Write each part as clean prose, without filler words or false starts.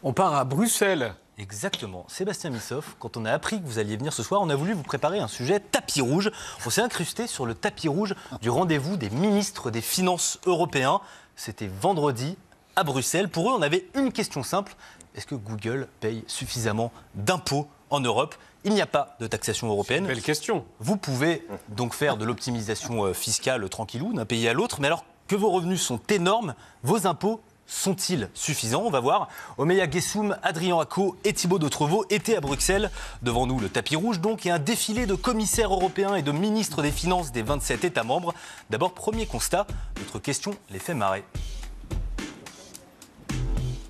On part à Bruxelles. Exactement. Sébastien Missoff, quand on a appris que vous alliez venir ce soir, on a voulu vous préparer un sujet tapis rouge. On s'est incrusté sur le tapis rouge du rendez-vous des ministres des Finances européens. C'était vendredi à Bruxelles. Pour eux, on avait une question simple. Est-ce que Google paye suffisamment d'impôts en Europe ? Il n'y a pas de taxation européenne. Belle question. Vous pouvez donc faire de l'optimisation fiscale tranquillou d'un pays à l'autre. Mais alors que vos revenus sont énormes, vos impôts sont-ils suffisants? On va voir. Omeya Gessoum, Adrien Acco et Thibaut Dautrevaux étaient à Bruxelles. Devant nous, le tapis rouge donc et un défilé de commissaires européens et de ministres des Finances des 27 États membres. D'abord, premier constat, notre question les fait marrer.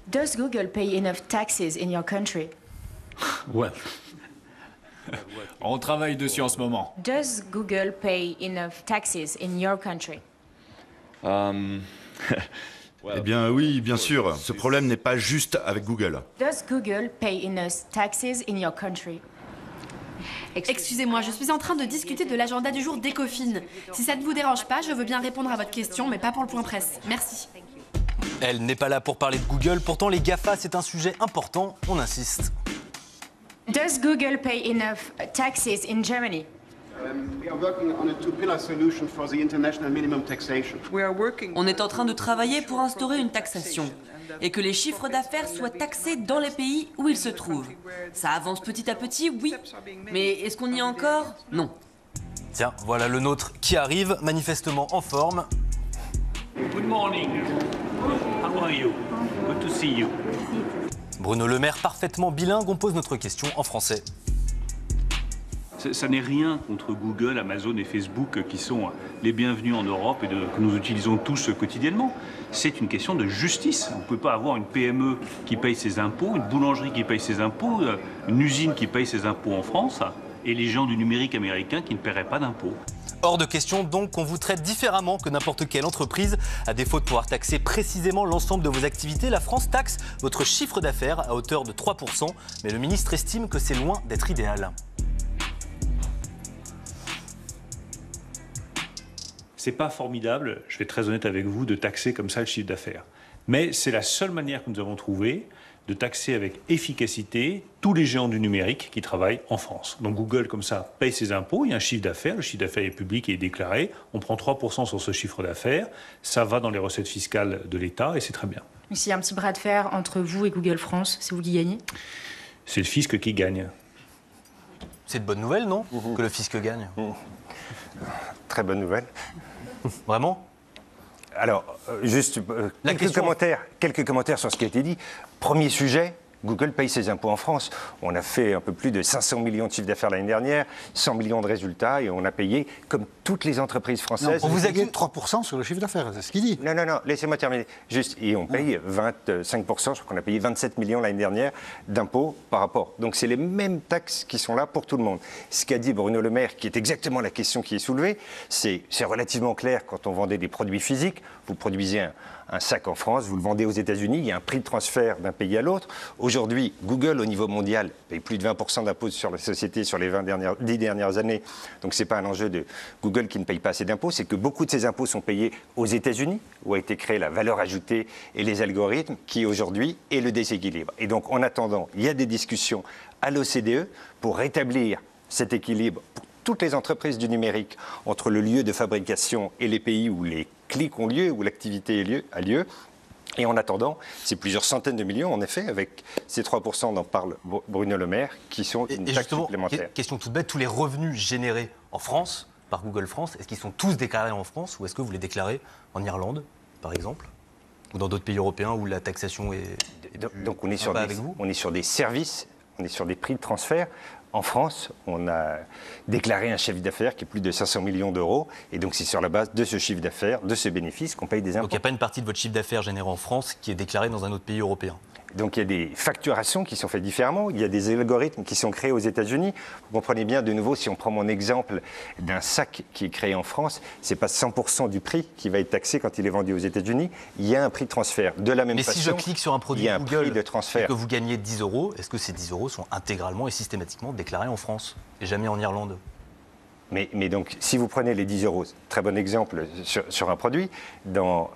Does Google pay enough taxes in your country? Ouais. On travaille dessus en ce moment. Does Google pay enough taxes in your country? Eh bien oui, bien sûr. Ce problème n'est pas juste avec Google. Does Google pay enough taxes in your country? Excusez-moi, je suis en train de discuter de l'agenda du jour d'Ecofin. Si ça ne vous dérange pas, je veux bien répondre à votre question, mais pas pour le point presse. Merci. Elle n'est pas là pour parler de Google. Pourtant, les GAFA, c'est un sujet important. On insiste. Does Google pay enough taxes in Germany? On est en train de travailler pour instaurer une taxation et que les chiffres d'affaires soient taxés dans les pays où ils se trouvent. Ça avance petit à petit, oui. Mais est-ce qu'on y est encore? Non. Tiens, voilà le nôtre qui arrive, manifestement en forme. Good morning. How are you? Good to see you. Bruno Le Maire, parfaitement bilingue, on pose notre question en français. Ça n'est rien contre Google, Amazon et Facebook qui sont les bienvenus en Europe et que nous utilisons tous quotidiennement. C'est une question de justice. Vous ne pouvez pas avoir une PME qui paye ses impôts, une boulangerie qui paye ses impôts, une usine qui paye ses impôts en France et les gens du numérique américain qui ne paieraient pas d'impôts. Hors de question donc qu'on vous traite différemment que n'importe quelle entreprise. À défaut de pouvoir taxer précisément l'ensemble de vos activités, la France taxe votre chiffre d'affaires à hauteur de 3%. Mais le ministre estime que c'est loin d'être idéal. C'est pas formidable, je vais être très honnête avec vous, de taxer comme ça le chiffre d'affaires. Mais c'est la seule manière que nous avons trouvée de taxer avec efficacité tous les géants du numérique qui travaillent en France. Donc Google, comme ça, paye ses impôts, il y a un chiffre d'affaires, le chiffre d'affaires est public et est déclaré, on prend 3% sur ce chiffre d'affaires, ça va dans les recettes fiscales de l'État et c'est très bien. Mais s'il y a un petit bras de fer entre vous et Google France, c'est vous qui gagnez? C'est le fisc qui gagne. C'est de bonnes nouvelles, non? Que le fisc gagne. Très bonne nouvelle. Vraiment? Alors, juste quelques commentaires sur ce qui a été dit. Premier sujet, Google paye ses impôts en France. On a fait un peu plus de 500 millions de chiffre d'affaires l'année dernière, 100 millions de résultats, et on a payé, comme toutes les entreprises françaises... Non, on vous a gagné 3% sur le chiffre d'affaires, c'est ce qu'il dit. Non, laissez-moi terminer. Juste, et on paye 25%, je crois qu'on a payé 27 millions l'année dernière d'impôts par rapport. Donc c'est les mêmes taxes qui sont là pour tout le monde. Ce qu'a dit Bruno Le Maire, qui est exactement la question qui est soulevée, c'est relativement clair quand on vendait des produits physiques. Vous produisez un sac en France, vous le vendez aux États-Unis, il y a un prix de transfert d'un pays à l'autre. Aujourd'hui, Google, au niveau mondial, paye plus de 20% d'impôts sur la société sur les 10 dernières années. Donc ce n'est pas un enjeu de Google qui ne paye pas assez d'impôts, c'est que beaucoup de ces impôts sont payés aux États-Unis, où a été créée la valeur ajoutée et les algorithmes, qui aujourd'hui est le déséquilibre. Et donc en attendant, il y a des discussions à l'OCDE pour rétablir cet équilibre pour toutes les entreprises du numérique entre le lieu de fabrication et les pays où les clics ont lieu, où l'activité a lieu. Et en attendant, c'est plusieurs centaines de millions, en effet, avec ces 3% dont parle Bruno Le Maire, qui sont une taxe supplémentaire. Question toute bête, tous les revenus générés en France, par Google France, est-ce qu'ils sont tous déclarés en France ou est-ce que vous les déclarez en Irlande, par exemple, ou dans d'autres pays européens où la taxation est donc on est sur des services, on est sur des prix de transfert. En France, on a déclaré un chiffre d'affaires qui est plus de 500 millions d'euros. Et donc, c'est sur la base de ce chiffre d'affaires, de ce bénéfice, qu'on paye des impôts. Donc, il n'y a pas une partie de votre chiffre d'affaires généré en France qui est déclarée dans un autre pays européen? Donc, il y a des facturations qui sont faites différemment. Il y a des algorithmes qui sont créés aux États-Unis. Vous comprenez bien, de nouveau, si on prend mon exemple d'un sac qui est créé en France, ce n'est pas 100% du prix qui va être taxé quand il est vendu aux États-Unis. Il y a un prix de transfert. De la même façon, mais si je clique sur un produit Google de transfert. Et que vous gagnez 10 euros, est-ce que ces 10 euros sont intégralement et systématiquement déclarés en France et jamais en Irlande? Mais donc, si vous prenez les 10 euros, très bon exemple sur un produit, dans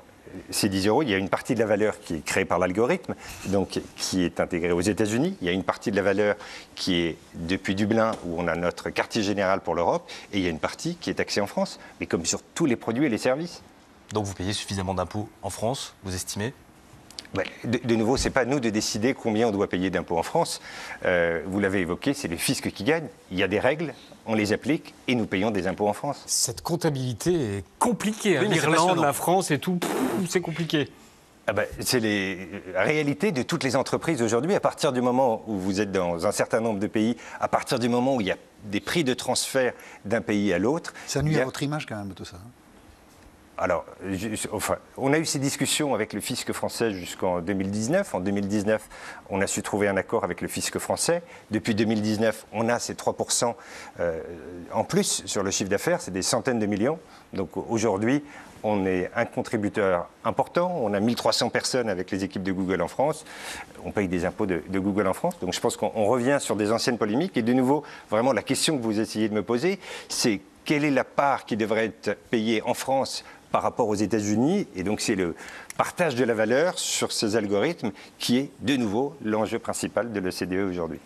ces 10 euros, il y a une partie de la valeur qui est créée par l'algorithme, donc qui est intégrée aux États-Unis. Il y a une partie de la valeur qui est depuis Dublin, où on a notre quartier général pour l'Europe, et il y a une partie qui est taxée en France, mais comme sur tous les produits et les services. Donc vous payez suffisamment d'impôts en France, vous estimez? De nouveau, ce n'est pas à nous de décider combien on doit payer d'impôts en France. Vous l'avez évoqué, c'est le fisc qui gagne. Il y a des règles, on les applique et nous payons des impôts en France. Cette comptabilité est compliquée. Oui, mais c'est L'Irlande, passionnant. la France et tout, c'est compliqué. C'est la réalité de toutes les entreprises aujourd'hui. À partir du moment où vous êtes dans un certain nombre de pays, à partir du moment où il y a des prix de transfert d'un pays à l'autre... Ça nuit à votre image quand même, tout ça. Alors, on a eu ces discussions avec le fisc français jusqu'en 2019. En 2019, on a su trouver un accord avec le fisc français. Depuis 2019, on a ces 3% en plus sur le chiffre d'affaires. C'est des centaines de millions. Donc aujourd'hui, on est un contributeur important. On a 1300 personnes avec les équipes de Google en France. On paye des impôts de Google en France. Donc je pense qu'on revient sur des anciennes polémiques. Et de nouveau, vraiment, la question que vous essayez de me poser, c'est quelle est la part qui devrait être payée en France par rapport aux États-Unis, et donc c'est le partage de la valeur sur ces algorithmes qui est de nouveau l'enjeu principal de l'OCDE aujourd'hui.